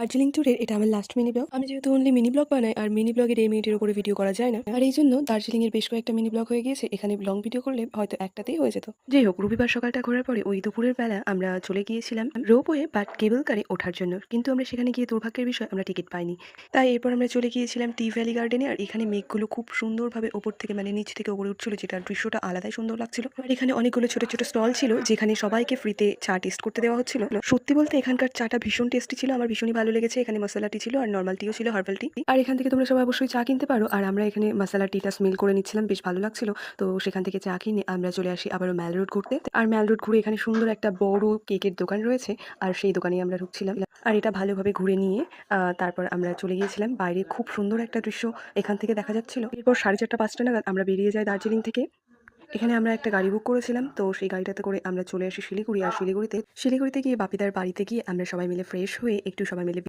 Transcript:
দার্জিলিং ট্যুরের এটা আমার লাস্ট মিনি ব্লগ। আমি যেহেতু অনলি মিনি ব্লগ বানাই আর মিনি ব্লগের এই মিনিটের উপরে ভিডিও করা যায় না, আর এই জন্য দার্জিলিং এর বেশ কয়েকটা মিনি ব্লগ হয়ে গিয়েছে। এখানে লং ভিডিও করলে হয়তো একটাতেই হয়ে যেত। যাই হোক, রবিবার সকালটা ঘোরার পরে ওই দুপুরের বেলা আমরা চলে গিয়েছিলাম রোপওয়ে বাট কেবল কারে ওঠার জন্য, কিন্তু আমরা সেখানে গিয়ে দুর্ভাগ্যের বিষয় আমরা টিকিট পাইনি। তাই এরপর আমরা চলে গিয়েছিলাম টি ভ্যালি গার্ডেনে। আর এখানে মেঘগুলো খুব সুন্দরভাবে ওপর থেকে মানে নিচ থেকে ওপরে উঠছিল, যেটার দৃশ্যটা আলাদাই সুন্দর লাগছিল। আর এখানে অনেকগুলো ছোট ছোট স্টল ছিল যেখানে সবাইকে ফ্রিতে চা টেস্ট করতে দেওয়া হচ্ছিল। সত্যি বলতে এখানকার চাটা ভীষণ টেস্টি ছিল, আমার ভীষণই ভালো লেগেছে। এখানে মশলা টি ছিল আর নর্মাল টিও ছিল, হার্বাল টি। আর এখান থেকে তোমরা সবাই অবশ্যই চা কিনতে পারো। আর আমরা এখানে মশলা টিটা স্মেল করে নিচ্ছিলাম, বেশ ভালো লাগছিল। তো সেখান থেকে চা কিনে আমরা চলে আসি আবারও ম্যাল রোড ঘুরতে। আর ম্যাল রোড ঘুরে এখানে সুন্দর একটা বড় কেকের দোকান রয়েছে, আর সেই দোকানে আমরা ঢুকছিলাম। আর এটা ভালোভাবে ঘুরে নিয়ে তারপর আমরা চলে গিয়েছিলাম বাইরে। খুব সুন্দর একটা দৃশ্য এখান থেকে দেখা যাচ্ছিল। এরপর 4:30-5টা নাগাদ আমরা বেরিয়ে যাই দার্জিলিং থেকে। এখানে আমরা একটা গাড়ি বুক করেছিলাম, তো সেই গাড়িটাতে করে আমরা চলে আসি শিলিগুড়ি। আর শিলিগুড়িতে গিয়ে বাপিদার বাড়িতে গিয়ে আমরা সবাই মিলে ফ্রেশ হয়ে একটু সবাই মিলে